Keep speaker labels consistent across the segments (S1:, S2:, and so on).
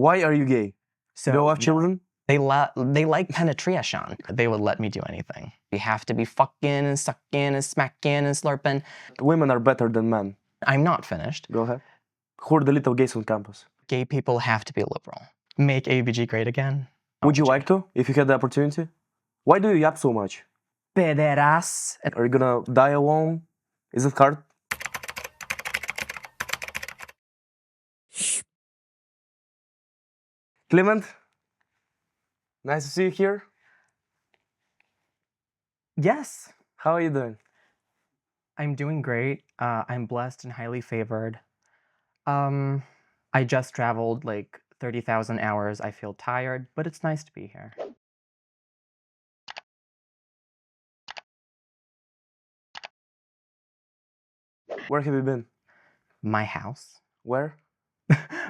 S1: Why are you gay?
S2: So
S1: Do you have children?
S2: they like penetration. They would let me do anything. We have to be fucking and sucking and smacking and slurping.
S1: Women are better than men.
S2: I'm not finished.
S1: Go ahead. Who are the little gays on campus?
S2: Gay people have to be liberal. Make AUBG great again.
S1: Would you like to, if you had the opportunity? Why do you yap so much?
S2: Pederas.
S1: Are you gonna die alone? Is it hard? Kliment, nice to see you here.
S2: Yes.
S1: How are you doing?
S2: I'm doing great. I'm blessed and highly favored. I just traveled like 30,000 hours. I feel tired, but it's nice to be here.
S1: Where have you been?
S2: My house.
S1: Where?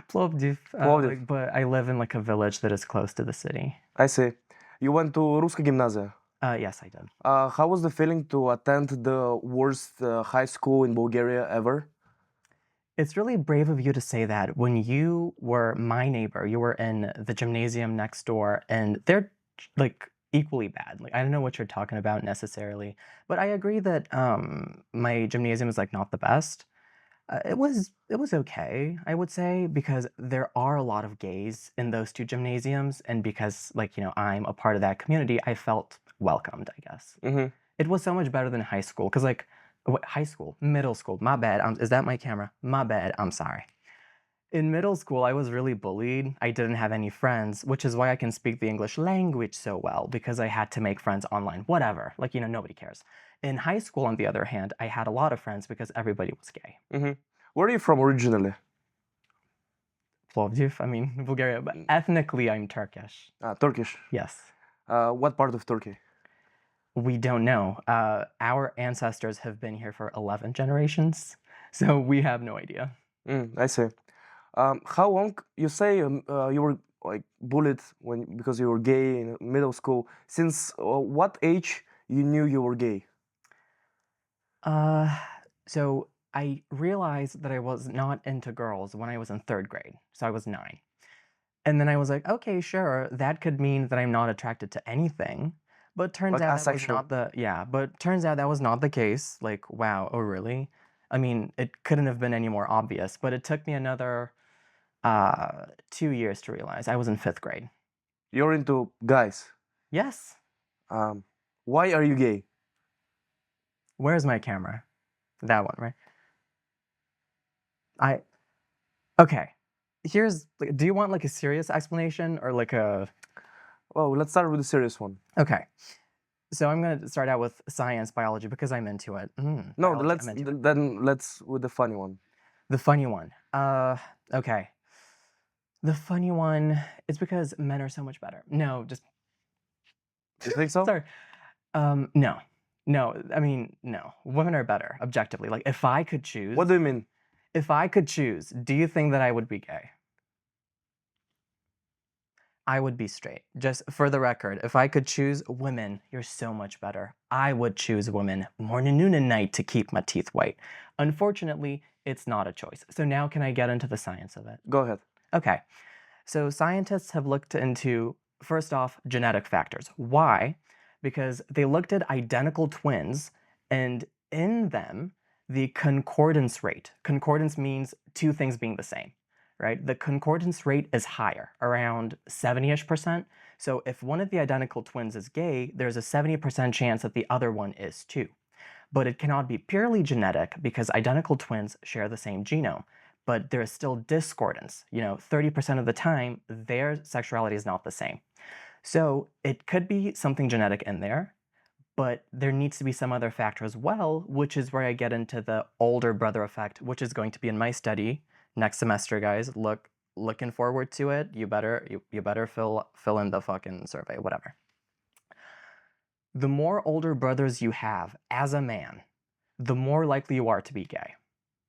S2: Plovdiv.
S1: Plovdiv.
S2: But I live in like a village that is close to the city.
S1: I see. You went to Ruska Gimnazia.
S2: Yes, I did.
S1: How was the feeling to attend the worst high school in Bulgaria ever?
S2: It's really brave of you to say that when you were my neighbor. You were in the gymnasium next door, and they're like equally bad. Like I don't know what you're talking about necessarily, but I agree that my gymnasium is like not the best. It was okay, I would say, because there are a lot of gays in those two gymnasiums, and because like I'm a part of that community, I felt welcomed, I guess.
S1: Mm-hmm.
S2: It was so much better than high school, because like high school, middle school, my bad. Is that my camera? My bad. I'm sorry. In middle school, I was really bullied. I didn't have any friends, which is why I can speak the English language so well, because I had to make friends online. Whatever, like nobody cares. In high school, on the other hand, I had a lot of friends because everybody was gay.
S1: Mm-hmm. Where are you from originally?
S2: Plovdiv, I mean, Bulgaria, but ethnically I'm Turkish.
S1: Turkish.
S2: Yes.
S1: What part of Turkey?
S2: We don't know. Our ancestors have been here for 11 generations, so we have no idea.
S1: I see. How long, you say you were like bullied because you were gay in middle school. Since what age you knew you were gay?
S2: So I realized that I was not into girls when I was in 3rd grade, so I was 9. And then I was like, okay, sure, that could mean that I'm not attracted to anything. But turns
S1: Like
S2: out that was
S1: asexual.
S2: not but turns out that was not the case. Like, wow, oh really? I mean, it couldn't have been any more obvious, but it took me another 2 years to realize. I was in 5th grade.
S1: You're into guys.
S2: Yes.
S1: Why are you gay?
S2: Where's my camera? That one, right? Okay. Do you want like a serious explanation or like a...
S1: Well, let's start with the serious one.
S2: Okay. So I'm going to start out with science, biology, because I'm into it.
S1: No, let's with the funny one.
S2: The funny one. Okay. The funny one is because men are so much better. No, just...
S1: You think so?
S2: Sorry. No. No, I mean, no. Women are better, objectively. Like, if I could choose...
S1: What do you mean?
S2: If I could choose, do you think that I would be gay? I would be straight. Just for the record, if I could choose women, you're so much better. I would choose women morning, noon, and night to keep my teeth white. Unfortunately, it's not a choice. So now can I get into the science of it?
S1: Go ahead.
S2: Okay. So scientists have looked into, first off, genetic factors. Why? Because they looked at identical twins, and in them, the concordance rate. Concordance means two things being the same. Right? The concordance rate is higher, around 70-ish%. So if one of the identical twins is gay, there's a 70% chance that the other one is too. But it cannot be purely genetic because identical twins share the same genome. But there is still discordance. 30% of the time, their sexuality is not the same. So it could be something genetic in there, but there needs to be some other factor as well, which is where I get into the older brother effect, which is going to be in my study next semester, guys. Looking forward to it. You better fill in the fucking survey, whatever. The more older brothers you have as a man, the more likely you are to be gay.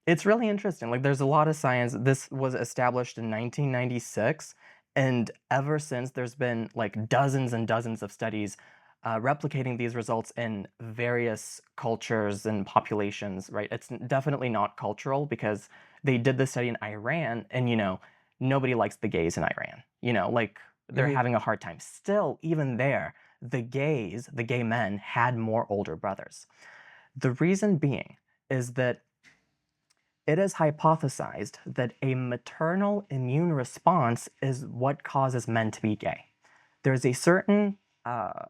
S2: It's really interesting. Like, there's a lot of science. This was established in 1996, and ever since there's been like dozens and dozens of studies replicating these results in various cultures and populations, right? It's definitely not cultural because they did this study in Iran, and nobody likes the gays in Iran. You know, like they're
S1: Mhm.
S2: having a hard time. Still, even there, the gay men had more older brothers. The reason being is that it is hypothesized that a maternal immune response is what causes men to be gay. There's a certain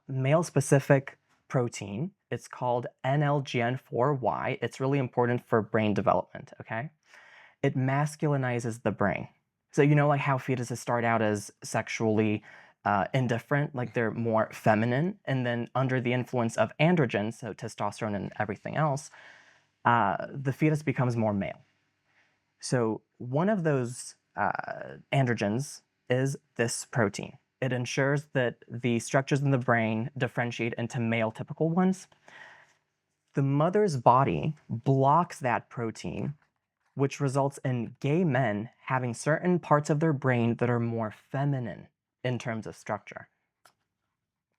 S2: male-specific protein. It's called NLGN4Y. It's really important for brain development, okay? It masculinizes the brain. So you know like how fetuses start out as sexually indifferent, like they're more feminine, and then under the influence of androgens, so testosterone and everything else, the fetus becomes more male. So one of those androgens is this protein. It ensures that the structures in the brain differentiate into male typical ones. The mother's body blocks that protein, which results in gay men having certain parts of their brain that are more feminine in terms of structure.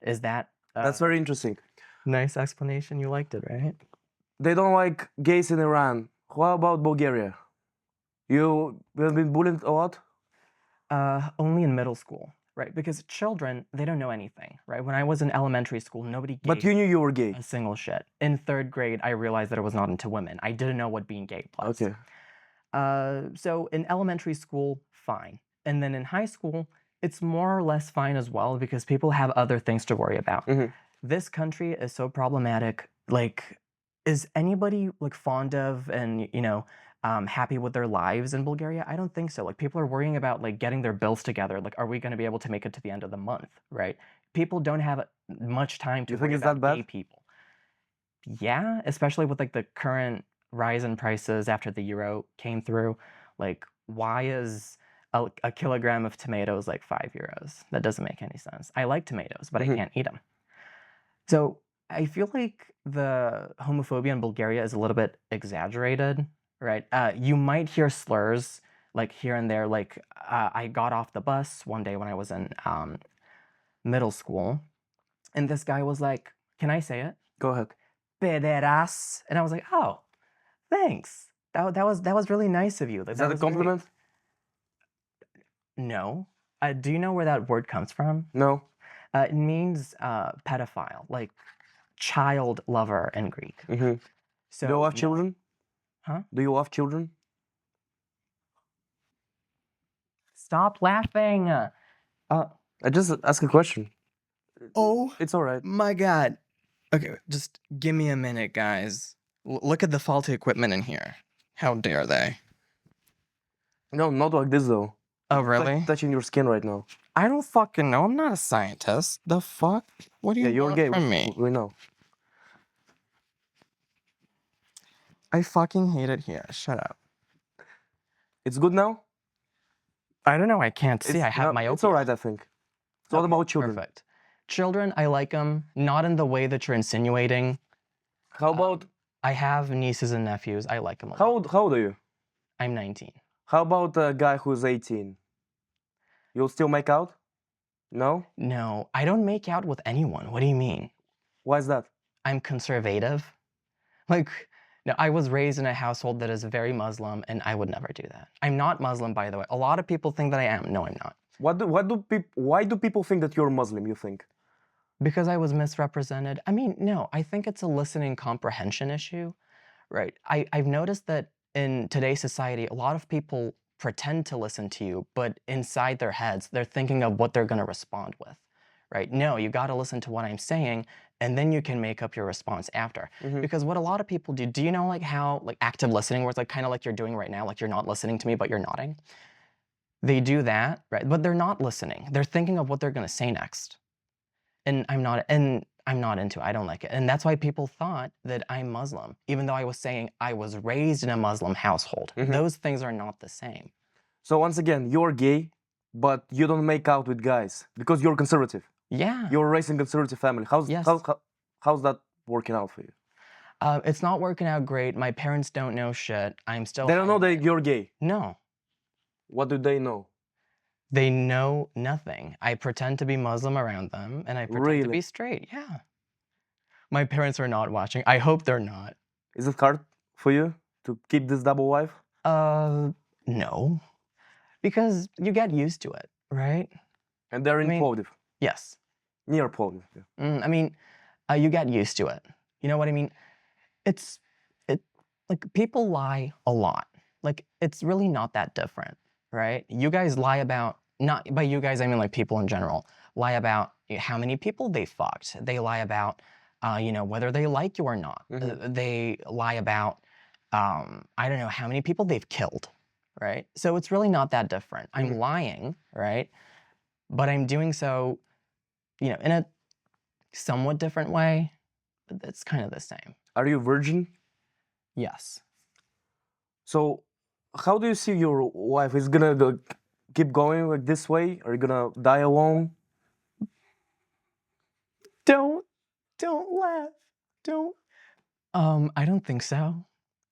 S2: Is that
S1: That's very interesting.
S2: nice explanation? You liked it, right?
S1: They don't like gays in Iran. How about Bulgaria? You have been bullied a lot?
S2: Only in middle school, right? Because children, they don't know anything, right? When I was in elementary school, nobody
S1: But
S2: gave
S1: you knew you were gay.
S2: a single shit. In third grade, I realized that it was not into women. I didn't know what being gay was.
S1: Okay.
S2: So in elementary school, fine. And then in high school, it's more or less fine as well because people have other things to worry about.
S1: Mhm.
S2: This country is so problematic. Like, is anybody like fond of and happy with their lives in Bulgaria? I don't think so. Like, people are worrying about like getting their bills together. Like, are we going to be able to make it to the end of the month? Right? People don't have much time to
S1: You think
S2: worry
S1: it's
S2: about
S1: that bad?
S2: gay people. Yeah, especially with like the current rise in prices after the euro came through. Like, why is a kilogram of tomatoes like 5 euros? That doesn't make any sense. I like tomatoes, but I
S1: Mhm.
S2: can't eat them. So I feel like the homophobia in Bulgaria is a little bit exaggerated, right? You might hear slurs like here and there. Like I got off the bus one day when I was in middle school, and this guy was like, "Can I say it?
S1: Go ahead.
S2: Pederas," and I was like, "Oh, thanks. That was really nice of you.
S1: Is
S2: That
S1: that a
S2: was great."
S1: compliment?
S2: No. Do you know where that word comes from?
S1: No.
S2: It means pedophile, like child lover in Greek.
S1: Mhm. Do you
S2: So
S1: love
S2: no,
S1: children?
S2: huh?
S1: Do you love children?
S2: Stop laughing.
S1: I just ask a question.
S2: Oh
S1: It's all right.
S2: my God. Okay, just give me a minute, guys. Look at the faulty equipment in here. How dare they?
S1: No, not like this though.
S2: Oh,
S1: It's like
S2: really?
S1: touching your skin right now.
S2: I don't fucking know. I'm not a scientist. The fuck? What do
S1: Yeah,
S2: you
S1: you're
S2: want
S1: gay.
S2: from me?
S1: We know.
S2: I fucking hate it here. Shut up.
S1: It's good now?
S2: I don't know. I can't see. I have
S1: no,
S2: myopia.
S1: it's all right, I think. It's all
S2: Okay,
S1: about children.
S2: perfect. Children, I like them. Not in the way that you're insinuating.
S1: How about
S2: I have nieces and nephews. I like them a lot.
S1: how old are you?
S2: I'm 19.
S1: How about a guy who's 18? You'll still make out? No?
S2: No, I don't make out with anyone. What do you mean?
S1: Why is that?
S2: I'm conservative. Like, no, I was raised in a household that is very Muslim, and I would never do that. I'm not Muslim, by the way. A lot of people think that I am. No, I'm not.
S1: Why do people think that you're Muslim, you think?
S2: Because I was misrepresented. I mean, no, I think it's a listening comprehension issue, right? I've noticed that in today's society, a lot of people pretend to listen to you, but inside their heads, they're thinking of what they're going to respond with, right? No, you got to listen to what I'm saying, and then you can make up your response after.
S1: Mhm.
S2: Because what a lot of people do you know like how like active listening, where it's like kind of like you're doing right now, like you're not listening to me, but you're nodding? They do that, right? But they're not listening. They're thinking of what they're going to say next. And I'm not into it. I don't like it. And that's why people thought that I'm Muslim, even though I was saying I was raised in a Muslim household.
S1: Mhm.
S2: Those things are not the same.
S1: So once again, you're gay, but you don't make out with guys because you're conservative.
S2: Yeah.
S1: You're raised in conservative family.
S2: Yes.
S1: How's that working out for you?
S2: It's not working out great. My parents don't know shit. I'm still
S1: They don't know
S2: hiding
S1: that
S2: it.
S1: you're gay.
S2: No.
S1: What do they know?
S2: They know nothing. I pretend to be Muslim around them, and I pretend to
S1: Really?
S2: be straight. Yeah. My parents are not watching. I hope they're not.
S1: Is it hard for you to keep this double life?
S2: No. Because you get used to it, right?
S1: And they're
S2: I
S1: in
S2: mean,
S1: Plovdiv,
S2: yes.
S1: near Plovdiv. Yeah.
S2: I mean, you get used to it. You know what I mean? It's like people lie a lot. Like it's really not that different, right? You guys lie about, not by you guys I mean like people in general, lie about how many people they fucked. They lie about whether they like you or not. They lie about I don't know how many people they've killed, right? So it's really not that different. I'm lying, right? But I'm doing so, in a somewhat different way, but it's kind of the same.
S1: Are you virgin?
S2: Yes.
S1: So, how do you see your wife? Is gonna keep going like this way? Are you gonna die alone?
S2: Don't laugh. Don't. I don't think so.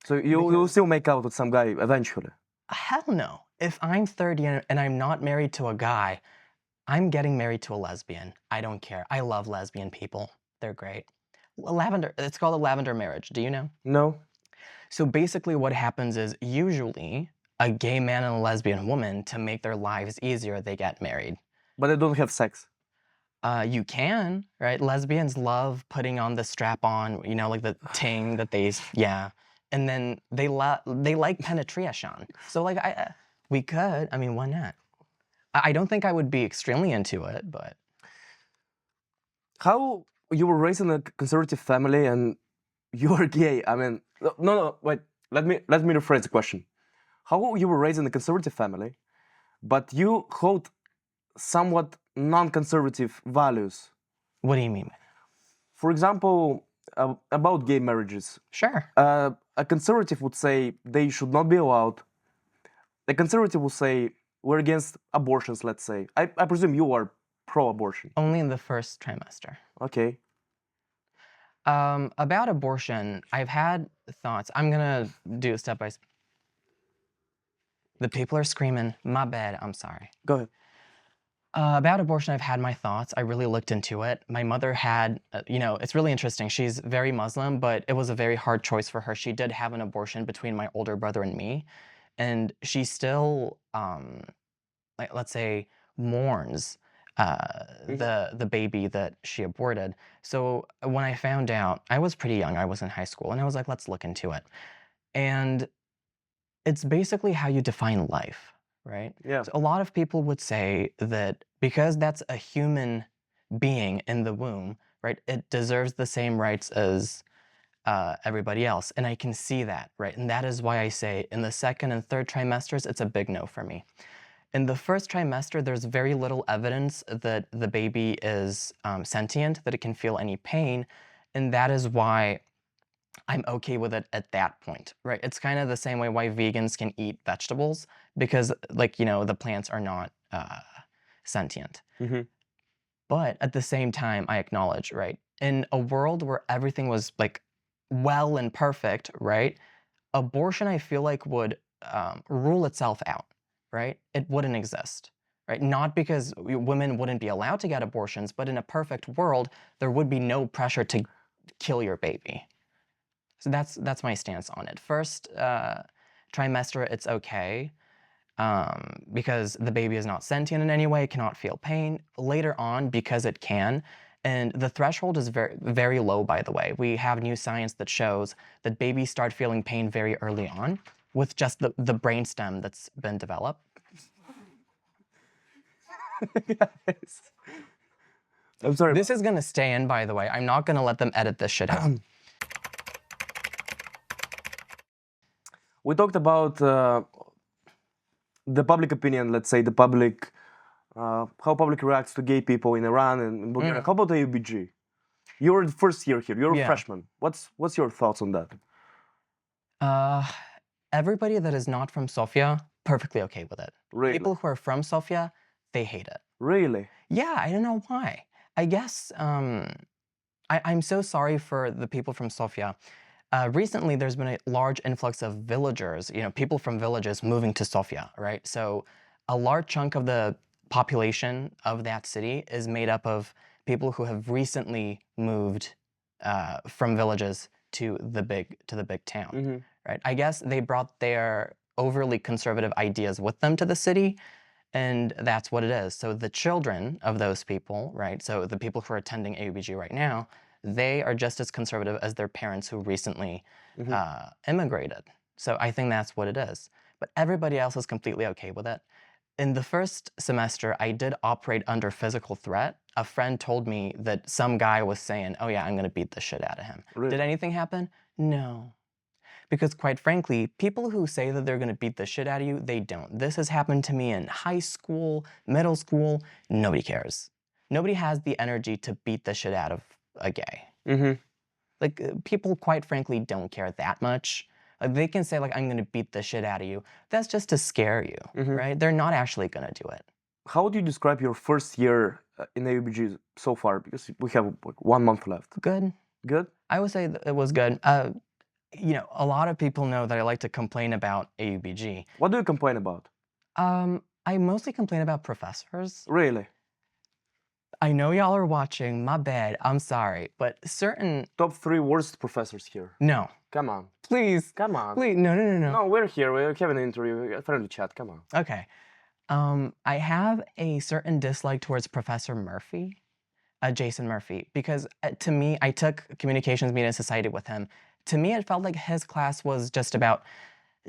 S1: So you'll still make out with some guy eventually?
S2: Hell no. If I'm 30 and I'm not married to a guy, I'm getting married to a lesbian. I don't care. I love lesbian people. They're great. Lavender, it's called a lavender marriage. Do you know?
S1: No.
S2: So basically what happens is usually a gay man and a lesbian woman, to make their lives easier, they get married.
S1: But they don't have sex.
S2: You can, right? Lesbians love putting on the strap-on, like the ting that they, yeah. And then they like penetration. So like we could, I mean, why not? I don't think I would be extremely into it, but.
S1: How you were raised in a conservative family and you're gay? I mean, no, wait. Let me rephrase the question. How you were raised in a conservative family, but you hold somewhat non-conservative values?
S2: What do you mean?
S1: For example, about gay marriages.
S2: Sure.
S1: A conservative would say they should not be allowed. A conservative will say we're against abortions, let's say. I presume you are pro-abortion.
S2: Only in the first trimester.
S1: Okay.
S2: About abortion, I've had thoughts. I'm gonna do step by step. The people are screaming. My bad. I'm sorry.
S1: Go ahead.
S2: About abortion, I've had my thoughts. I really looked into it. My mother had, it's really interesting. She's very Muslim, but it was a very hard choice for her. She did have an abortion between my older brother and me, and she still, let's say, mourns the baby that she aborted. So when I found out, I was pretty young. I was in high school, and I was like, let's look into it. And it's basically how you define life, right?
S1: Yeah.
S2: So a lot of people would say that because that's a human being in the womb, right, it deserves the same rights as everybody else. And I can see that, right? And that is why I say in the second and third trimesters, it's a big no for me. In the first trimester, there's very little evidence that the baby is sentient, that it can feel any pain. And that is why I'm okay with it at that point, right? It's kind of the same way why vegans can eat vegetables, because the plants are not sentient. But at the same time, I acknowledge, right? In a world where everything was like well and perfect, right? Abortion, I feel like, would rule itself out, right? It wouldn't exist, right? Not because women wouldn't be allowed to get abortions, but in a perfect world, there would be no pressure to kill your baby. So that's my stance on it. First trimester, it's okay, because the baby is not sentient in any way, cannot feel pain. Later on, because it can, and the threshold is very, very low, by the way. We have new science that shows that babies start feeling pain very early on with just the brainstem that's been developed.
S1: Yes. I'm sorry.
S2: This is gonna stay in, by the way. I'm not gonna let them edit this shit out.
S1: We talked about the public opinion, let's say the public, how public reacts to gay people in Iran and in Bulgaria. How about AUBG? You're the first year here. You're a freshman. What's your thoughts on that?
S2: Everybody that is not from Sofia, perfectly okay with it.
S1: Really?
S2: People who are from Sofia, they hate it.
S1: Really?
S2: Yeah, I don't know why. I guess I'm so sorry for the people from Sofia. Recently, there's been a large influx of villagers, people from villages moving to Sofia, right? So a large chunk of the population of that city is made up of people who have recently moved from villages to the big town, right? I guess they brought their overly conservative ideas with them to the city, and that's what it is. So the children of those people, right? So the people who are attending AUBG right now, they are just as conservative as their parents who recently immigrated. So I think that's what it is. But everybody else is completely okay with it. In the first semester, I did operate under physical threat. A friend told me that some guy was saying, oh yeah, I'm gonna beat the shit out of him.
S1: Really?
S2: Did anything happen? No. Because quite frankly, people who say that they're gonna beat the shit out of you, they don't. This has happened to me in high school, middle school, nobody cares. Nobody has the energy to beat the shit out of a gay. Like, people quite frankly don't care that much. Like, they can say like, I'm gonna beat the shit out of you. That's just to scare you, right? They're not actually gonna do it.
S1: How would you describe your first year in AUBG so far? Because we have like 1 month left.
S2: Good.
S1: Good?
S2: I would say that it was good. You know, a lot of people know that I like to complain about AUBG.
S1: What do you complain about?
S2: I mostly complain about professors.
S1: Really?
S2: I know y'all are watching, my bad, I'm sorry, but certain...
S1: Top 3 worst professors here.
S2: No.
S1: Come on.
S2: Please.
S1: Come on.
S2: Please, no.
S1: No, we're here, we have an interview, a friendly chat, come on.
S2: Okay. I have a certain dislike towards Professor Murphy, Jason Murphy, because to me, I took Communications, Media, and Society with him. To me, it felt like his class was just about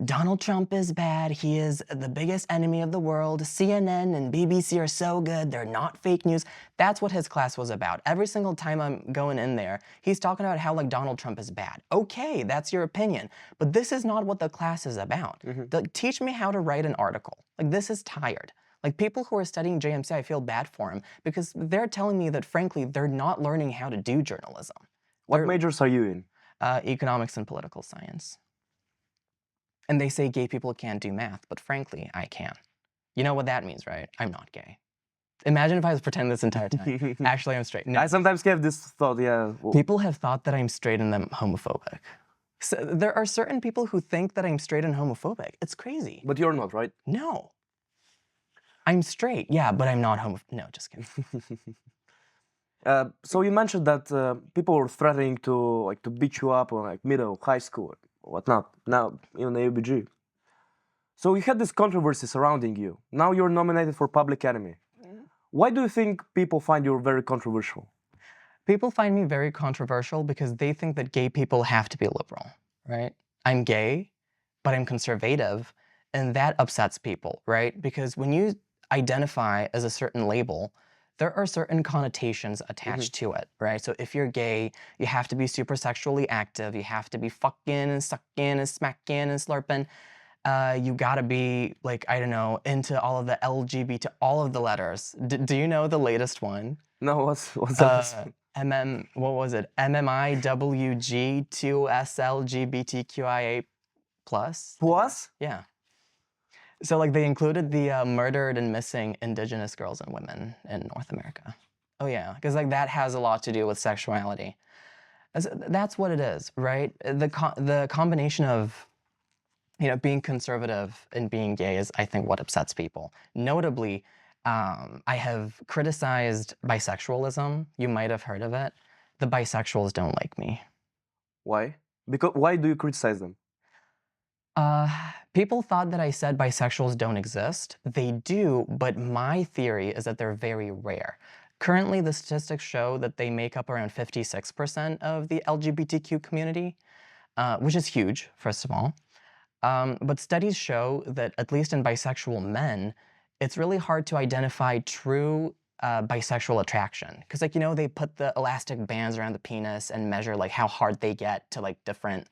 S2: Donald Trump is bad, he is the biggest enemy of the world, CNN and BBC are so good, they're not fake news. That's what his class was about. Every single time I'm going in there, he's talking about how like Donald Trump is bad. Okay, that's your opinion, but this is not what the class is about. Teach me how to write an article. Like, this is tired. Like, people who are studying JMC, I feel bad for them because they're telling me that frankly, they're not learning how to do journalism.
S1: What majors are you in?
S2: Economics and political science. And they say gay people can't do math, but frankly, I can. You know what that means, right? I'm not gay. Imagine if I was pretending this entire time. Actually, I'm straight. No.
S1: I sometimes have this thought, yeah.
S2: People have thought that I'm straight and I'm homophobic. So there are certain people who think that I'm straight and homophobic. It's crazy.
S1: But you're not, right?
S2: No. I'm straight, yeah, but I'm not homophobic. No, just kidding.
S1: So you mentioned that people were threatening to beat you up on like middle, high school, whatnot. Now in AUBG. So you had this controversy surrounding you. Now you're nominated for Public Enemy. Why do you think people find you very controversial?
S2: People find me very controversial because they think that gay people have to be liberal, right? I'm gay, but I'm conservative, and that upsets people, right? Because when you identify as a certain label, there are certain connotations attached to it, right? So if you're gay, you have to be super sexually active, you have to be fucking and sucking and smacking and slurping. You gotta be, like, I don't know, into all of the LGBT, all of the letters. Do you know the latest one?
S1: No, what's that?
S2: What was it? MMIWG 2SLGBTQIA+.
S1: Plus?
S2: Yeah. So like they included the murdered and missing indigenous girls and women in North America. Oh yeah, because like that has a lot to do with sexuality. That's what it is, right? The combination of, you know, being conservative and being gay is, I think, what upsets people. Notably, I have criticized bisexualism. You might have heard of it. The bisexuals don't like me.
S1: Why? Because why do you criticize them?
S2: People thought that I said bisexuals don't exist. They do, but my theory is that they're very rare. Currently, the statistics show that they make up around 56% of the LGBTQ community, which is huge, first of all. But studies show that, at least in bisexual men, it's really hard to identify true bisexual attraction. Because, like, you know, they put the elastic bands around the penis and measure, like, how hard they get to, like, different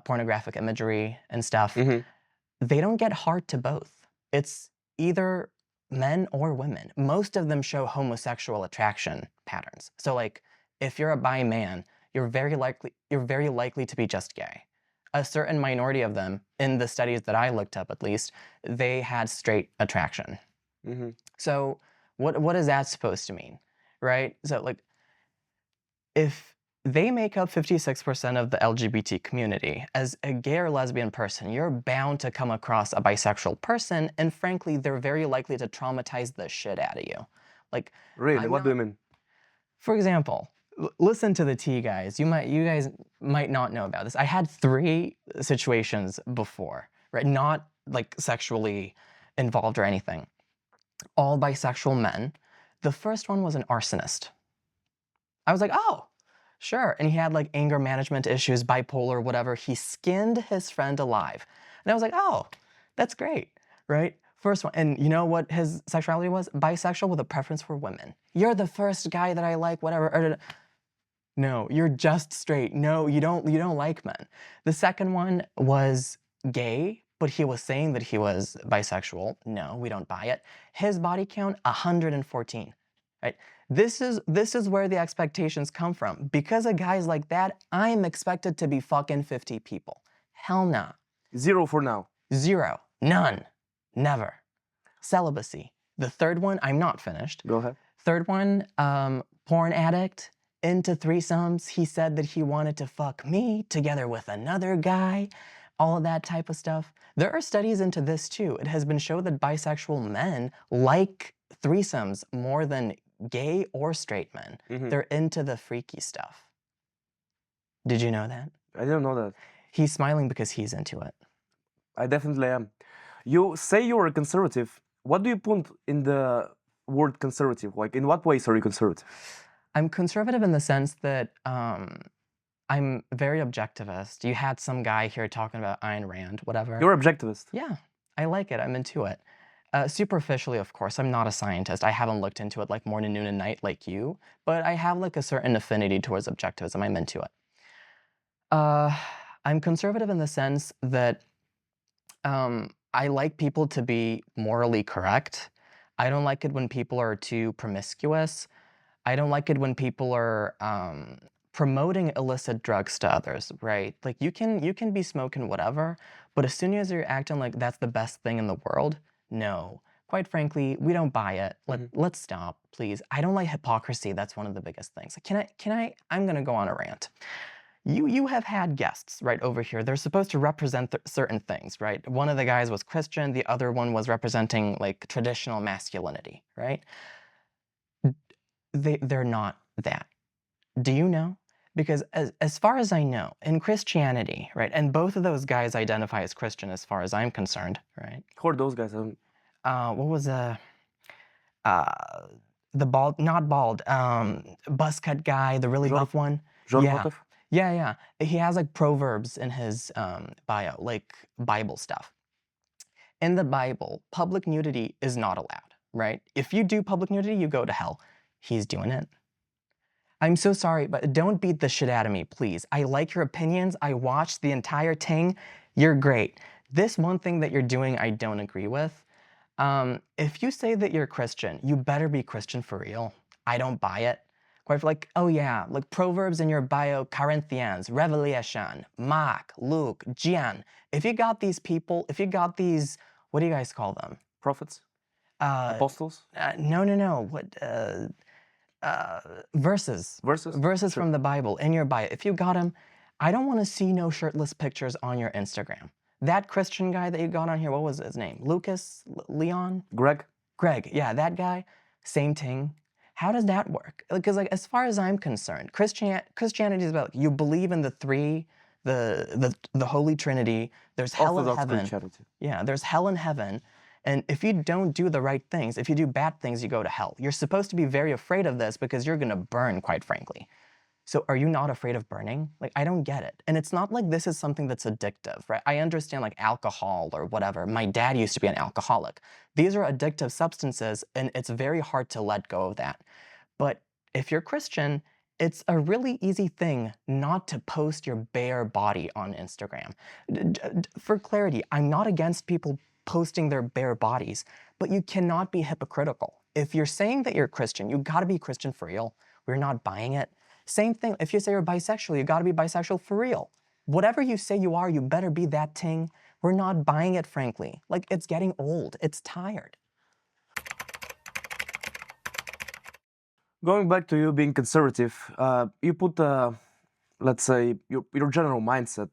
S2: pornographic imagery and stuff. They don't get hard to both. It's either men or women. Most of them show homosexual attraction patterns. So, like, if you're a bi man, you're very likely to be just gay. A certain minority of them, in the studies that I looked up at least, they had straight attraction. So what is that supposed to mean, right? So like, if they make up 56% of the LGBT community, as a gay or lesbian person, you're bound to come across a bisexual person, and frankly, they're very likely to traumatize the shit out of you. Like,
S1: really, what do you mean?
S2: For example, listen to the tea, guys. You guys might not know about this. I had 3 situations before, right? Not like sexually involved or anything. All bisexual men. The first one was an arsonist. I was like, oh, sure. And he had like anger management issues, bipolar, whatever. He skinned his friend alive. And I was like, oh, that's great, right? First one. And you know what his sexuality was? Bisexual with a preference for women. You're the first guy that I like, whatever. No, you're just straight. No, you don't like men. The second one was gay, but he was saying that he was bisexual. No, we don't buy it. His body count, 114. Right? This is where the expectations come from. Because of guys like that, I'm expected to be fucking 50 people. Hell nah.
S1: 0 for now.
S2: 0. None. Never. Celibacy. The third one, I'm not finished.
S1: Go ahead.
S2: Third one, porn addict, into threesomes. He said that he wanted to fuck me together with another guy, all of that type of stuff. There are studies into this too. It has been shown that bisexual men like threesomes more than gay or straight men. They're into the freaky stuff. Did you know that?
S1: I didn't know that.
S2: He's smiling because he's into it.
S1: I definitely am. You say you're a conservative. What do you put in the word conservative? Like, in what ways are you conservative?
S2: I'm conservative in the sense that I'm very objectivist. You had some guy here talking about Ayn Rand, whatever.
S1: You're objectivist.
S2: Yeah, I like it. I'm into it. Superficially, of course, I'm not a scientist. I haven't looked into it like morning, noon, and night like you, but I have like a certain affinity towards objectivism. I'm into it. I'm conservative in the sense that I like people to be morally correct. I don't like it when people are too promiscuous. I don't like it when people are promoting illicit drugs to others, right? Like you can be smoking whatever, but as soon as you're acting like that's the best thing in the world, no. Quite frankly, we don't buy it. Let's stop, please. I don't like hypocrisy. That's one of the biggest things. I'm gonna go on a rant. You have had guests right over here. They're supposed to represent certain things, right? One of the guys was Christian. The other one was representing like traditional masculinity, right? They're not that. Do you know? Because as far as I know, in Christianity, right, and both of those guys identify as Christian as far as I'm concerned, right?
S1: Who are those guys?
S2: What was the bald, not bald, buzz cut guy, the really buff one?
S1: Yeah.
S2: Yeah. He has like proverbs in his bio, like Bible stuff. In the Bible, public nudity is not allowed, right? If you do public nudity, you go to hell. He's doing it. I'm so sorry, but don't beat the shit out of me, please. I like your opinions. I watched the entire thing. You're great. This one thing that you're doing, I don't agree with. If you say that you're Christian, you better be Christian for real. I don't buy it. Quite like, oh yeah, like Proverbs in your bio, Corinthians, Revelation, Mark, Luke, John. If you got these people, if you got these, what do you guys call them?
S1: Prophets? Apostles?
S2: No. What? Verses.
S1: Verses
S2: from the Bible in your bio. If you got them, I don't want to see no shirtless pictures on your Instagram. That Christian guy that you got on here, what was his name? Lucas? Leon?
S1: Greg,
S2: yeah, that guy. Same thing. How does that work? Because like as far as I'm concerned, Christianity is about you believe in the three, the Holy Trinity. There's hell and heaven. Yeah, there's hell and heaven. And if you don't do the right things, if you do bad things, you go to hell. You're supposed to be very afraid of this because you're gonna burn, quite frankly. So are you not afraid of burning? Like, I don't get it. And it's not like this is something that's addictive, right? I understand like alcohol or whatever. My dad used to be an alcoholic. These are addictive substances and it's very hard to let go of that. But if you're Christian, it's a really easy thing not to post your bare body on Instagram. For clarity, I'm not against people posting their bare bodies, but you cannot be hypocritical. If you're saying that you're Christian, you gotta be Christian for real. We're not buying it. Same thing, if you say you're bisexual, you gotta be bisexual for real. Whatever you say you are, you better be that thing. We're not buying it, frankly. Like, it's getting old, it's tired.
S1: Going back to you being conservative, you put, let's say, your general mindset.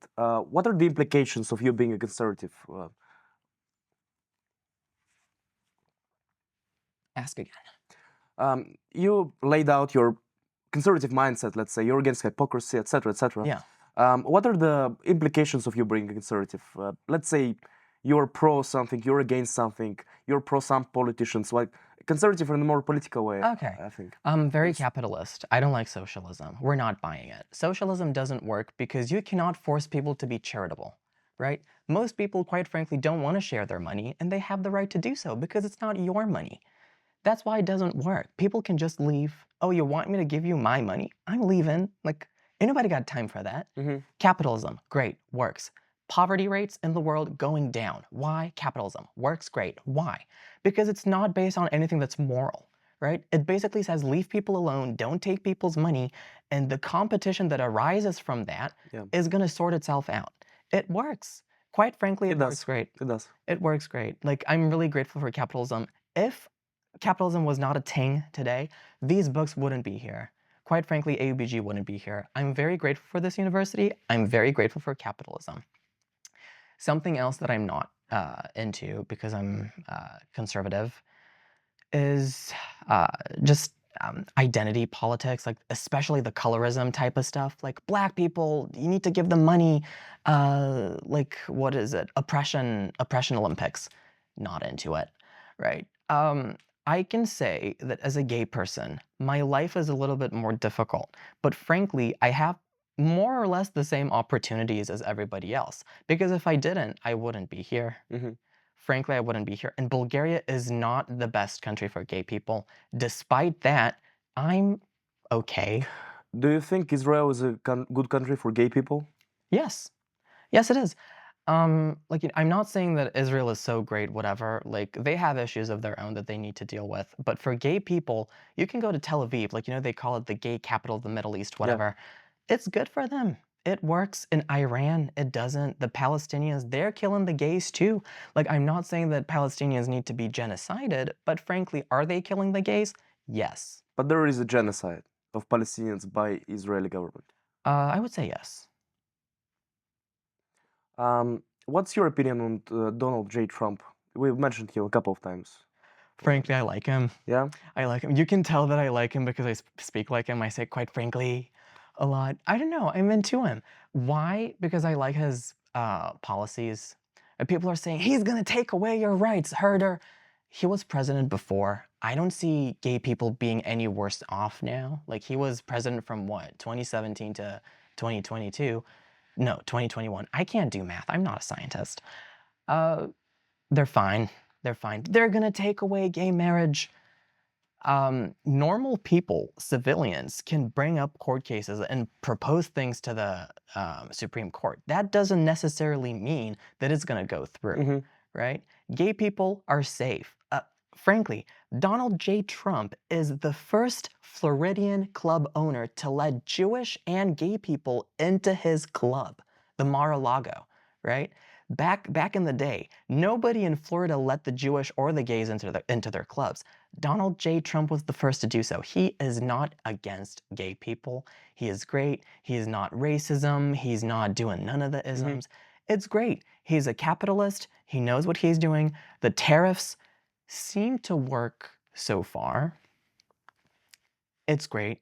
S1: What are the implications of you being a conservative?
S2: Ask again.
S1: You laid out your conservative mindset, let's say, you're against hypocrisy, etc., etc.
S2: Yeah.
S1: What are the implications of you being a conservative? Let's say you're pro something, you're against something, you're pro some politicians, like conservative in a more political way.
S2: Okay.
S1: I think.
S2: Very capitalist. I don't like socialism. We're not buying it. Socialism doesn't work because you cannot force people to be charitable, right? Most people, quite frankly, don't want to share their money, and they have the right to do so because it's not your money. That's why it doesn't work. People can just leave. Oh, you want me to give you my money? I'm leaving. Like, anybody got time for that? Capitalism, great, works. Poverty rates in the world going down. Why? Capitalism works great. Why? Because it's not based on anything that's moral, right? It basically says leave people alone, don't take people's money, and the competition that arises from that is going to sort itself out. It works. Quite frankly, it works great.
S1: It does.
S2: It works great. Like, I'm really grateful for capitalism. If capitalism was not a thing today, these books wouldn't be here. Quite frankly, AUBG wouldn't be here. I'm very grateful for this university. I'm very grateful for capitalism. Something else that I'm not into because I'm conservative is just identity politics, like especially the colorism type of stuff. Like, black people, you need to give them money. Like, what is it? Oppression Olympics. Not into it, right? I can say that as a gay person, my life is a little bit more difficult, but frankly, I have more or less the same opportunities as everybody else, because if I didn't, I wouldn't be here. Frankly, I wouldn't be here. And Bulgaria is not the best country for gay people. Despite that, I'm okay.
S1: Do you think Israel is a good country for gay people?
S2: Yes. Yes, it is. Like, I'm not saying that Israel is so great, whatever. Like, they have issues of their own that they need to deal with. But for gay people, you can go to Tel Aviv. Like, they call it the gay capital of the Middle East, whatever. It's good for them. It works. In Iran, it doesn't. The Palestinians, they're killing the gays too. Like, I'm not saying that Palestinians need to be genocided, but frankly, are they killing the gays? Yes.
S1: But there is a genocide of Palestinians by Israeli government.
S2: I would say yes.
S1: What's your opinion on Donald J. Trump? We've mentioned him a couple of times.
S2: Frankly, I like him.
S1: Yeah?
S2: I like him. You can tell that I like him because I speak like him. I say quite frankly a lot. I don't know. I'm into him. Why? Because I like his policies. And people are saying, he's going to take away your rights, herder. He was president before. I don't see gay people being any worse off now. Like, he was president from what, 2017 to 2022? No, 2021. I can't do math. I'm not a scientist. They're fine. They're fine. They're going to take away gay marriage. Normal people, civilians, can bring up court cases and propose things to the Supreme Court. That doesn't necessarily mean that it's going to go through, right? Gay people are safe. Frankly, Donald J. Trump is the first Floridian club owner to let Jewish and gay people into his club, the Mar-a-Lago, right? Back in the day, nobody in Florida let the Jewish or the gays into their clubs. Donald J. Trump was the first to do so. He is not against gay people. He is great. He is not racism. He's not doing none of the isms. It's great. He's a capitalist. He knows what he's doing. The tariffs seem to work so far. It's great.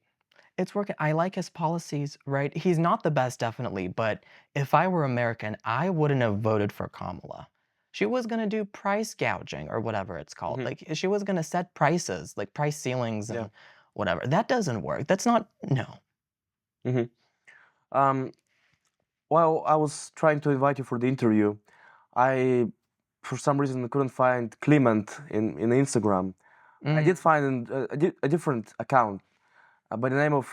S2: It's working. I like his policies, right? He's not the best, definitely, but if I were American, I wouldn't have voted for Kamala. She was going to do price gouging or whatever it's called. Like, she was going to set prices, like price ceilings and whatever. That doesn't work. That's not, no.
S1: While I was trying to invite you for the interview, I, for some reason, couldn't find Kliment in Instagram. I did find a different account by the name of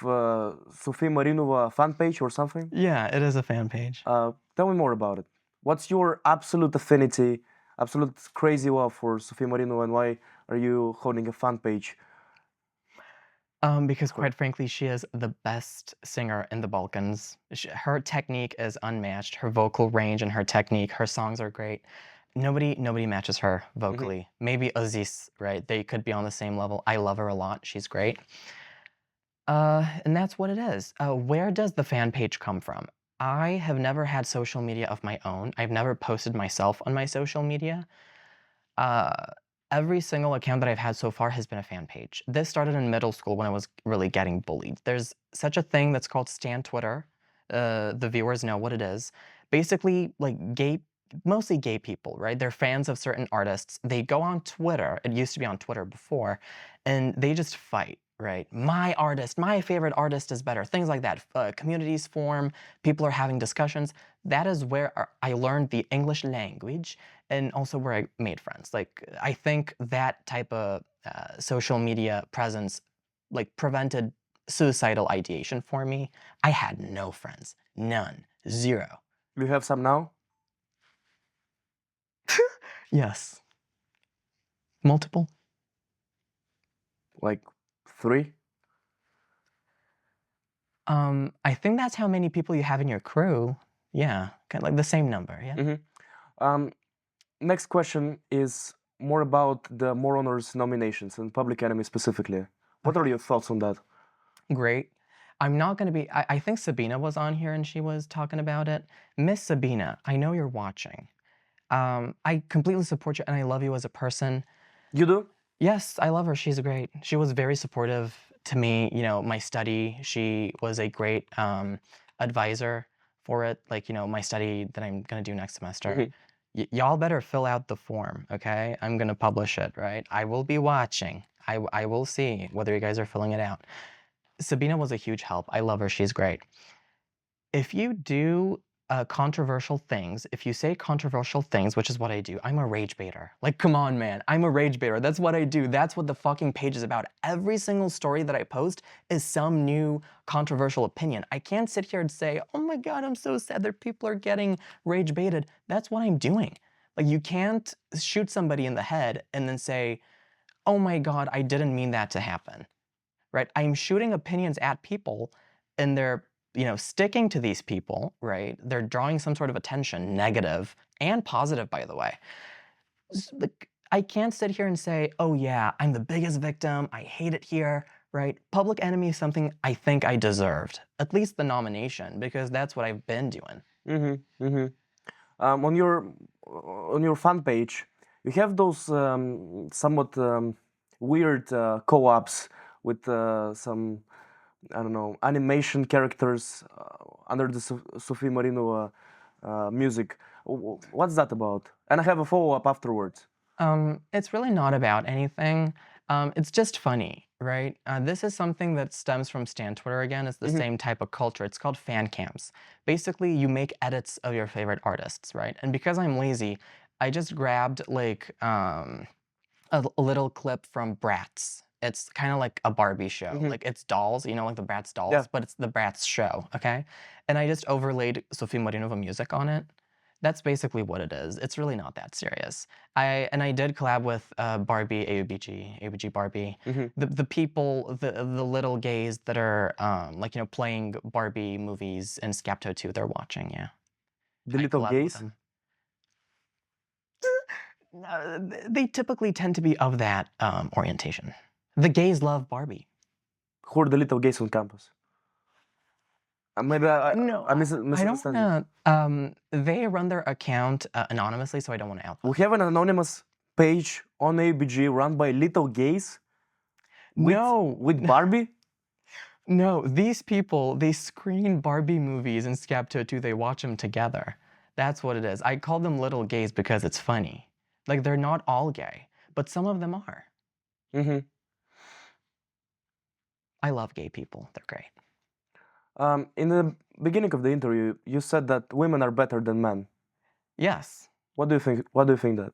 S1: Sofia Marinova fan page or something.
S2: Yeah, it is a fan page.
S1: Tell me more about it. What's your absolute affinity, absolute crazy love for Sofia Marinova, and why are you holding a fan page?
S2: Because quite frankly, she is the best singer in the Balkans. Her technique is unmatched. Her vocal range and her technique, her songs are great. Nobody matches her vocally. Maybe Aziz, right? They could be on the same level. I love her a lot. She's great. And that's what it is. Where does the fan page come from? I have never had social media of my own. I've never posted myself on my social media. Every single account that I've had so far has been a fan page. This started in middle school when I was really getting bullied. There's such a thing that's called Stan Twitter. The viewers know what it is. Basically, like, gay mostly gay people, right? They're fans of certain artists. They go on Twitter. It used to be on Twitter before, and they just fight, right? My artist, my favorite artist is better. Things like that. Communities form. People are having discussions. That is where I learned the English language, and also where I made friends. Like, I think that type of social media presence, like, prevented suicidal ideation for me. I had no friends. None. Zero.
S1: You have some now?
S2: Yes. Multiple?
S1: Like 3?
S2: I think that's how many people you have in your crew. Yeah, kind of like the same number, yeah.
S1: Mm-hmm. Next question is more about the More Honors nominations and Public Enemy specifically. What are your thoughts on that?
S2: Great. I'm not going to be, I think Sabina was on here and she was talking about it. Miss Sabina, I know you're watching. I completely support you and I love you as a person.
S1: You do?
S2: Yes, I love her. She's great. She was very supportive to me, you know, my study. She was a great advisor for it. Like, you know, my study that I'm going to do next semester. Y'all better fill out the form, okay? I'm going to publish it, right? I will be watching. I will see whether you guys are filling it out. Sabina was a huge help. I love her. She's great. If you do controversial things, if you say controversial things, which is what I do, I'm a rage baiter. Like, come on, man. I'm a rage baiter. That's what I do. That's what the fucking page is about. Every single story that I post is some new controversial opinion. I can't sit here and say, oh my God, I'm so sad that people are getting rage baited. That's what I'm doing. Like, you can't shoot somebody in the head and then say, oh my God, I didn't mean that to happen. Right? I'm shooting opinions at people and they're, you know, sticking to these people, right? They're drawing some sort of attention, negative and positive, by the way. Like, I can't sit here and say, oh yeah, I'm the biggest victim. I hate it here, right? Public Enemy is something I think I deserved, at least the nomination, because that's what I've been doing.
S1: On your fan page, you have those somewhat weird co-ops with some, I don't know, animation characters under the Sophie Marino music. What's that about? And I have a follow-up afterwards.
S2: It's really not about anything. It's just funny, right? This is something that stems from Stan Twitter again. It's the same type of culture. It's called fan cams. Basically, you make edits of your favorite artists, right? And because I'm lazy, I just grabbed like a little clip from Bratz. It's kind of like a Barbie show. Like, it's dolls, you know, like the Bratz dolls,
S1: Yeah.
S2: but it's the Bratz show, okay? And I just overlaid Sophie Marinova music on it. That's basically what it is. It's really not that serious. I did collab with Barbie, AUBG Barbie. The people, the little gays that are like, you know, playing Barbie movies in Skepto 2, they're watching, yeah.
S1: The
S2: I
S1: little
S2: collab with
S1: gays?
S2: them. They typically tend to be of that orientation. The gays love Barbie.
S1: Who are the little gays on campus? Maybe
S2: No,
S1: I
S2: I
S1: misunderstand.
S2: don't wanna. They run their account anonymously, so I don't want to out them.
S1: We have an anonymous page on AUBG run by little gays with Barbie?
S2: No, these people, they screen Barbie movies in Skepto 2, they watch them together. That's what it is. I call them little gays because it's funny. Like, they're not all gay, but some of them are. I love gay people. They're great.
S1: In the beginning of the interview, you said that women are better than men.
S2: Yes.
S1: What do you think? What do you think that?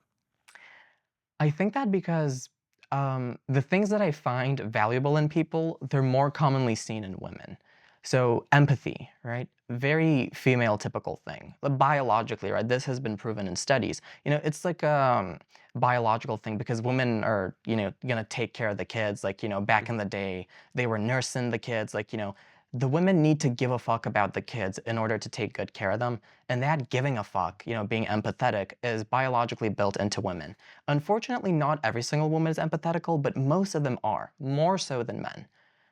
S2: I think that because the things that I find valuable in people, they're more commonly seen in women. So empathy, right? Very female typical thing. Biologically, right? This has been proven in studies. You know, it's like a biological thing because women are, you know, gonna take care of the kids. Like, you know, back in the day, they were nursing the kids. Like, you know, the women need to give a fuck about the kids in order to take good care of them. And that giving a fuck, you know, being empathetic is biologically built into women. Unfortunately, not every single woman is empathetical, but most of them are, more so than men.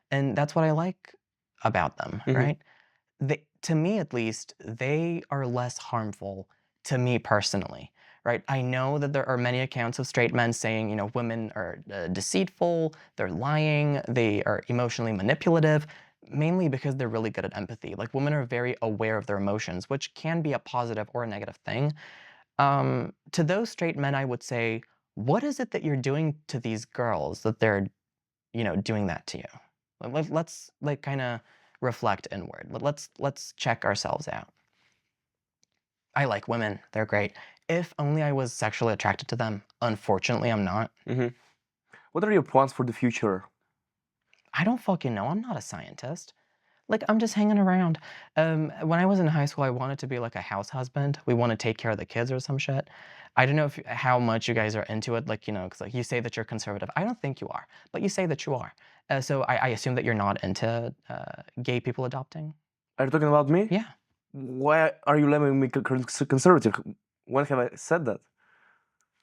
S2: And that's what I like about them, right? To me, at least, they are less harmful to me personally, right? I know that there are many accounts of straight men saying, you know, women are deceitful, they're lying, they are emotionally manipulative, mainly because they're really good at empathy. Like, women are very aware of their emotions, which can be a positive or a negative thing. To those straight men, I would say, what is it that you're doing to these girls that they're, doing that to you? Let's like kind of reflect inward. Let's check ourselves out. I like women; they're great. If only I was sexually attracted to them. Unfortunately, I'm not.
S1: What are your plans for the future?
S2: I don't fucking know. I'm not a scientist. Like, I'm just hanging around. When I was in high school, I wanted to be like a house husband. We want to take care of the kids or some shit. I don't know how much you guys are into it, like, because like you say that you're conservative. I don't think you are, but you say that you are. So I assume that you're not into gay people adopting.
S1: Are you talking about me?
S2: Yeah.
S1: Why are you labeling me conservative? When have I said that?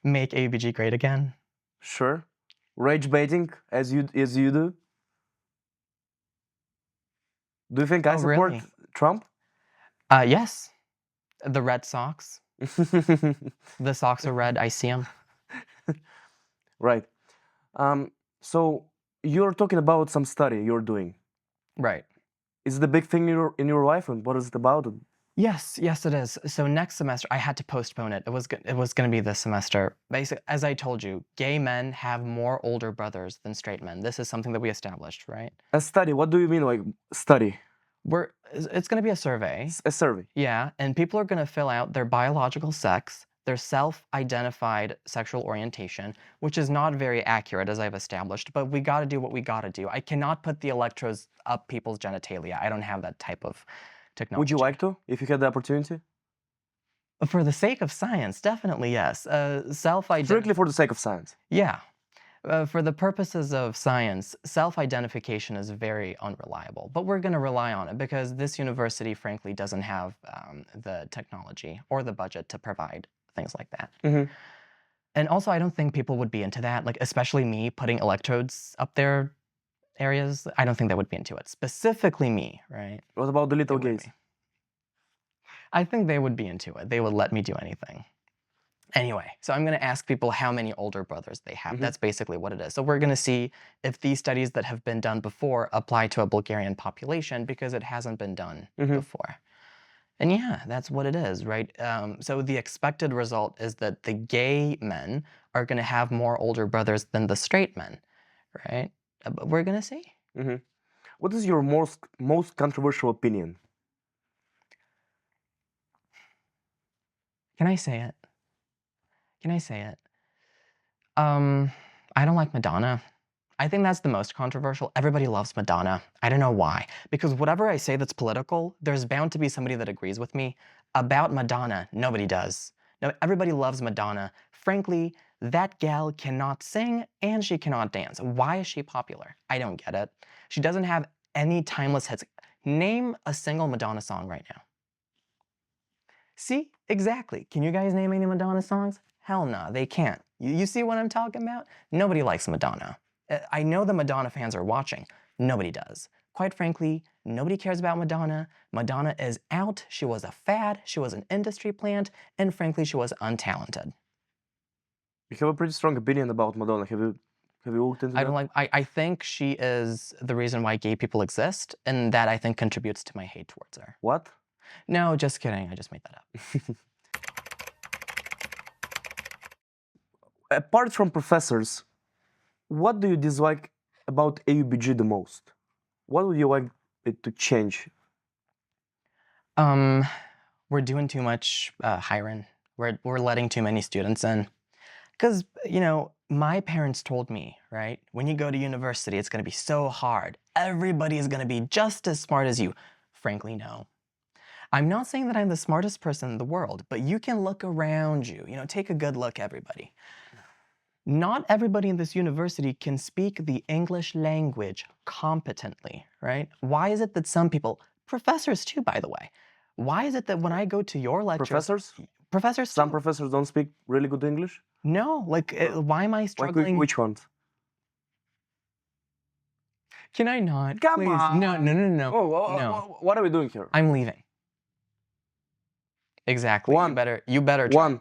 S2: Make AUBG great again.
S1: Sure. Rage baiting as you do. Do you think I support
S2: really?
S1: Trump?
S2: Yes. The Red Sox. The socks are red. I see them.
S1: Right. So you're talking about some study you're doing.
S2: Right.
S1: Is it a big thing in your life, and what is it about?
S2: Yes, it is. So next semester, I had to postpone it. It was going to be this semester. Basically, as I told you, gay men have more older brothers than straight men. This is something that we established, right?
S1: A study? What do you mean, like study?
S2: It's going to be a survey.
S1: A survey.
S2: Yeah, and people are going to fill out their biological sex, their self-identified sexual orientation, which is not very accurate, as I've established, but we got to do what we got to do. I cannot put the electrodes up people's genitalia. I don't have that type of technology.
S1: Would you like to, if you had the opportunity?
S2: For the sake of science, definitely yes.
S1: Strictly for the sake of science.
S2: Yeah. For the purposes of science, self-identification is very unreliable, but we're going to rely on it because this university, frankly, doesn't have the technology or the budget to provide things like that. And also, I don't think people would be into that, like especially me putting electrodes up their areas. I don't think they would be into it. Specifically me, right?
S1: What about the little gays?
S2: I think they would be into it. They would let me do anything. Anyway, so I'm going to ask people how many older brothers they have. That's basically what it is. So we're going to see if these studies that have been done before apply to a Bulgarian population because it hasn't been done before. And yeah, that's what it is, right? So the expected result is that the gay men are going to have more older brothers than the straight men, right? But we're going to see.
S1: What is your most controversial opinion?
S2: Can I say it? Can I say it? I don't like Madonna. I think that's the most controversial. Everybody loves Madonna. I don't know why. Because whatever I say that's political, there's bound to be somebody that agrees with me. About Madonna, nobody does. No, everybody loves Madonna. Frankly, that gal cannot sing and she cannot dance. Why is she popular? I don't get it. She doesn't have any timeless hits. Name a single Madonna song right now. See? Exactly. Can you guys name any Madonna songs? Hell no, they can't. You see what I'm talking about? Nobody likes Madonna. I know the Madonna fans are watching. Nobody does. Quite frankly, nobody cares about Madonna. Madonna is out. She was a fad. She was an industry plant. And frankly, she was untalented.
S1: You have a pretty strong opinion about Madonna. Have you looked into that?
S2: I think she is the reason why gay people exist, and that I think contributes to my hate towards her.
S1: What?
S2: No, just kidding. I just made that up.
S1: Apart from professors, what do you dislike about AUBG the most? What would you like it to change?
S2: We're doing too much hiring. We're letting too many students in. Because, my parents told me, right? When you go to university, it's going to be so hard. Everybody is going to be just as smart as you. Frankly, no. I'm not saying that I'm the smartest person in the world, but you can look around you. Take a good look, everybody. Not everybody in this university can speak the English language competently, right? Why is it that some people, professors too, by the way, why is it that when I go to your lectures...
S1: Professors?
S2: Professors
S1: Some
S2: too.
S1: professors don't speak really good English?
S2: No, why am I struggling?
S1: Like which ones?
S2: Can I not?
S1: Come
S2: Please.
S1: on.
S2: No.
S1: No. What are we doing here?
S2: I'm leaving. Exactly. You better try.
S1: One.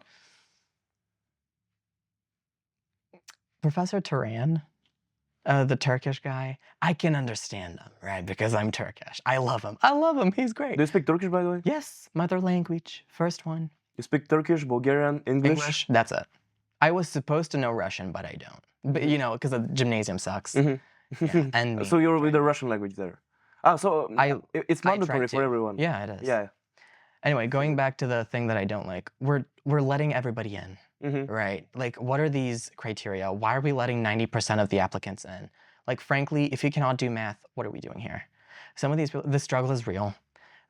S2: Professor Turan, the Turkish guy, I can understand him, right? Because I'm Turkish. I love him. He's great.
S1: Do you speak Turkish, by the way?
S2: Yes, mother language, first one.
S1: You speak Turkish, Bulgarian, English?
S2: That's it. I was supposed to know Russian, but I don't. But you know, because the gymnasium sucks.
S1: Mhm.
S2: Yeah, and me.
S1: So you're with the Russian language there. Ah, so it's
S2: I
S1: mandatory
S2: tried
S1: for
S2: to.
S1: everyone.
S2: Yeah, it is.
S1: Yeah.
S2: Anyway, going back to the thing that I don't like, we're letting everybody in,
S1: Mhm.
S2: right? Like, what are these criteria? Why are we letting 90% of the applicants in? Like, frankly, if you cannot do math, what are we doing here? Some of these people, the struggle is real.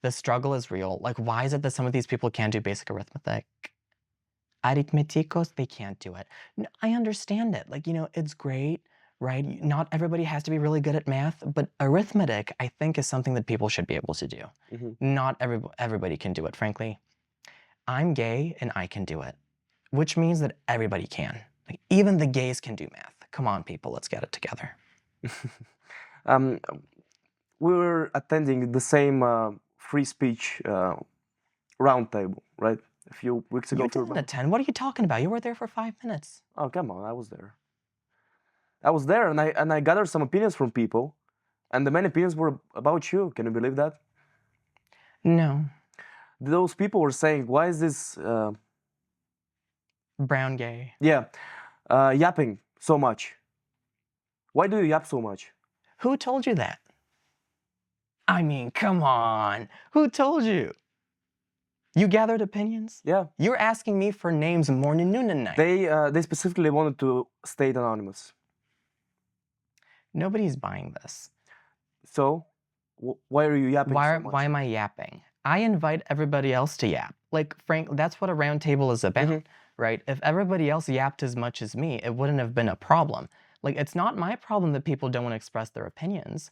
S2: The struggle is real. Like, why is it that some of these people can't do basic arithmetic? Arithmeticos, they can't do it. I understand it. Like, you know, it's great, right? Not everybody has to be really good at math, but arithmetic, I think, is something that people should be able to do.
S1: Mhm.
S2: Not everybody can do it, frankly. I'm gay and I can do it, which means that everybody can. Like, even the gays can do math. Come on, people, let's get it together.
S1: um, we were attending the same free speech roundtable, right? A few weeks ago.
S2: You didn't attend. What are you talking about? You were there for 5 minutes.
S1: Oh, come on, I was there. I was there, and I gathered some opinions from people, and the main opinions were about you. Can you believe that?
S2: No.
S1: Those people were saying, "Why is this
S2: Brown gay?
S1: Yeah, yapping so much? Why do you yap so much?"
S2: Who told you that? I mean, come on. Who told you? You gathered opinions?
S1: Yeah.
S2: You're asking me for names morning, noon, and night.
S1: They specifically wanted to stay anonymous.
S2: Nobody's buying this.
S1: So, why are you yapping so much?
S2: Why am I yapping? I invite everybody else to yap. Like, Frank, that's what a round table is about, right? If everybody else yapped as much as me, it wouldn't have been a problem. Like, it's not my problem that people don't want to express their opinions,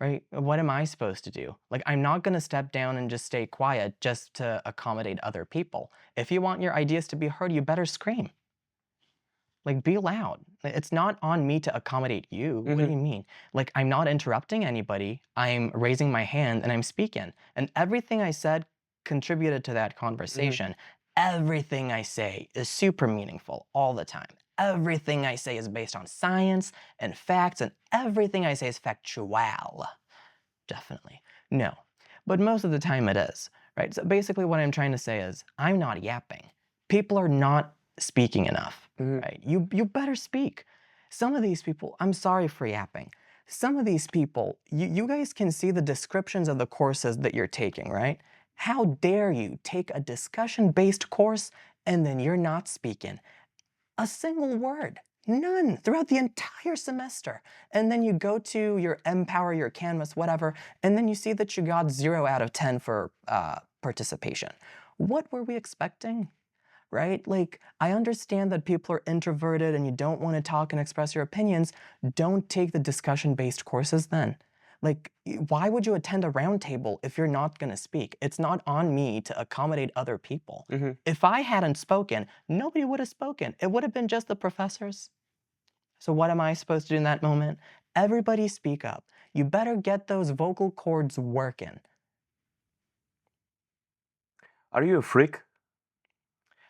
S2: right? What am I supposed to do? Like, I'm not going to step down and just stay quiet just to accommodate other people. If you want your ideas to be heard, you better scream. Like, be loud. It's not on me to accommodate you. What do you mean? Like, I'm not interrupting anybody. I'm raising my hand and I'm speaking. And everything I said contributed to that conversation. Everything I say is super meaningful all the time. Everything I say is based on science and facts, and everything I say is factual. Definitely. No. But most of the time it is, right? So basically what I'm trying to say is, I'm not yapping. People are not speaking enough, right? You better speak. Some of these people, I'm sorry for yapping. Some of these people, you guys can see the descriptions of the courses that you're taking, right? How dare you take a discussion-based course and then you're not speaking a single word? None throughout the entire semester. And then you go to your Empower, your Canvas, whatever, and then you see that you got 0 out of 10 for participation. What were we expecting? Right? Like, I understand that people are introverted and you don't want to talk and express your opinions. Don't take the discussion-based courses then. Like, why would you attend a roundtable if you're not going to speak? It's not on me to accommodate other people. If I hadn't spoken, nobody would have spoken. It would have been just the professors. So what am I supposed to do in that moment? Everybody speak up. You better get those vocal cords working.
S1: Are you a freak?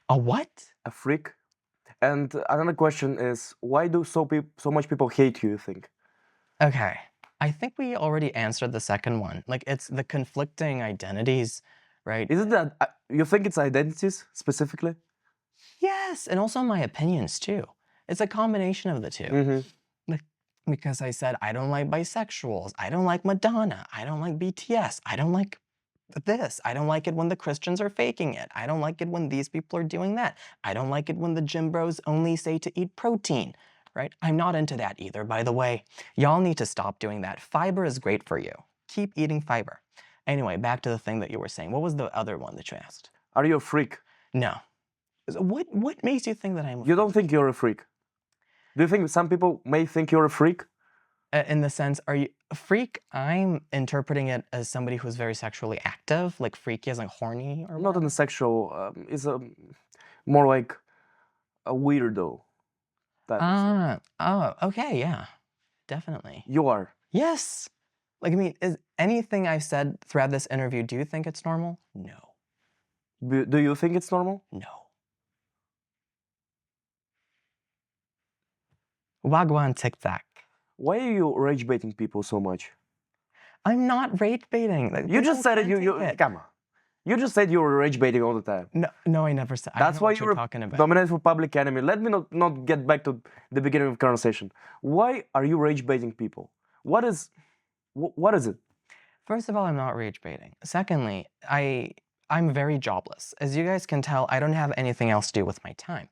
S2: A what?
S1: A freak? And another question is, why do so much people hate you, you think?
S2: Okay. I think we already answered the second one. Like, it's the conflicting identities, right?
S1: Is it that you think it's identities specifically?
S2: Yes, and also my opinions too. It's a combination of the two. Like, because I said I don't like bisexuals, I don't like Madonna, I don't like BTS, I don't like this, I don't like it when the Christians are faking it, I don't like it when these people are doing that, I don't like it when the gym bros only say to eat protein, right? I'm not into that either, by the way. Y'all need to stop doing that. Fiber is great for you. Keep eating fiber. Anyway, back to the thing that you were saying. What was the other one that you asked?
S1: Are you a freak?
S2: No. What makes you think that I'm a freak?
S1: You don't think you're a freak? Do you think some people may think you're a freak?
S2: In the sense, are you a freak? I'm interpreting it as somebody who's very sexually active, like freaky as like horny or
S1: Not in the sexual, it's more like a weirdo.
S2: Oh, okay, yeah, definitely.
S1: You are.
S2: Yes. Like, I mean, is anything I've said throughout this interview, do you think it's normal? No.
S1: Do you think it's normal?
S2: No. Wagwan TikTok.
S1: Why are you rage baiting people so much?
S2: I'm not rage baiting. Like,
S1: You just said it. You
S2: it.
S1: come on. You just said you were rage baiting all the time.
S2: No, I never said. I
S1: That's
S2: don't know
S1: why
S2: what
S1: you
S2: you're
S1: were
S2: talking about.
S1: nominated for Public Enemy. Let me not get back to the beginning of the conversation. Why are you rage baiting people? What is it?
S2: First of all, I'm not rage baiting. Secondly, I'm very jobless. As you guys can tell, I don't have anything else to do with my time,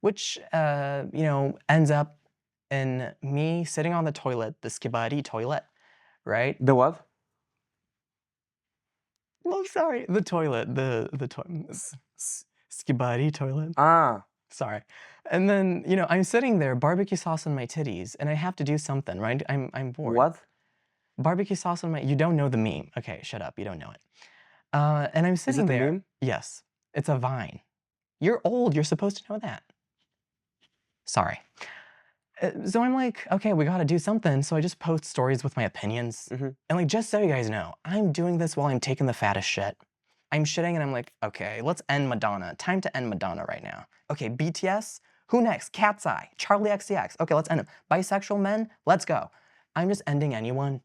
S2: which ends up in me sitting on the toilet, the skibadi toilet, right?
S1: The what?
S2: Oh, sorry, the toilet, the skibadi toilet.
S1: Ah,
S2: Sorry. And then, I'm sitting there, barbecue sauce on my titties, and I have to do something, right? I'm bored.
S1: what?
S2: Barbecue sauce on my... You don't know the meme. Okay, shut up. You don't know it. And I'm sitting
S1: Is it a
S2: there.
S1: meme?
S2: Yes. It's a Vine. You're old. You're supposed to know that. Sorry. So I'm like, okay, we got to do something. So I just post stories with my opinions.
S1: Mhm.
S2: And like, just so you guys know, I'm doing this while I'm taking the fattest shit. I'm shitting and I'm like, okay, let's end Madonna. Time to end Madonna right now. Okay, BTS, who next? Cat's Eye, Charlie XCX. Okay, let's end them. Bisexual men, let's go. I'm just ending anyone,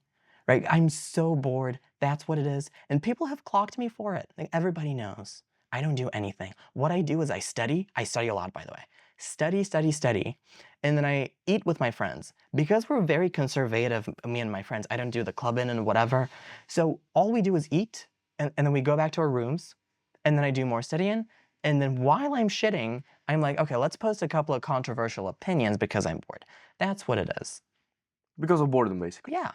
S2: right? I'm so bored. That's what it is. And people have clocked me for it. Like, everybody knows. I don't do anything. What I do is I study. I study a lot, by the way. Study, study, study. And then I eat with my friends. Because we're very conservative, me and my friends, I don't do the clubbing and whatever. So all we do is eat, and then we go back to our rooms, and then I do more studying. And then while I'm shitting, I'm like, okay, let's post a couple of controversial opinions because I'm bored. That's what it is.
S1: Because of boredom, basically.
S2: Yeah.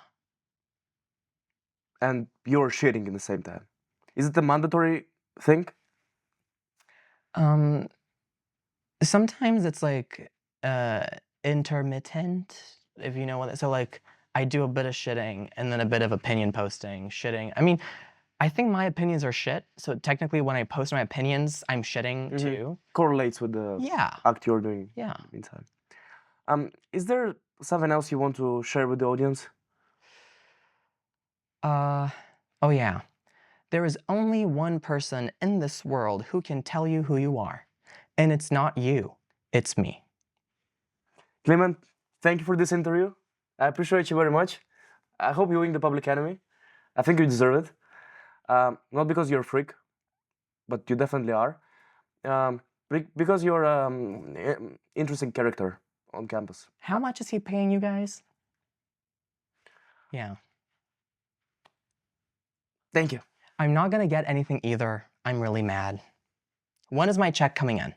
S1: And you're shitting in the same time. Is it a mandatory thing?
S2: Sometimes it's like intermittent, if you know what. So like I do a bit of shitting and then a bit of opinion posting, shitting. I mean, I think my opinions are shit. So technically, when I post my opinions, I'm shitting too.
S1: Correlates with the act you're doing.
S2: Yeah.
S1: In the meantime. Is there something else you want to share with the audience?
S2: Oh yeah. There is only one person in this world who can tell you who you are. And it's not you, it's me.
S1: Kliment, thank you for this interview. I appreciate you very much. I hope you win the Public Enemy. I think you deserve it. Not because you're a freak, but you definitely are. Because you're an interesting character on campus.
S2: How much is he paying you guys? Yeah.
S1: Thank you.
S2: I'm not gonna get anything either. I'm really mad. When is my check coming in?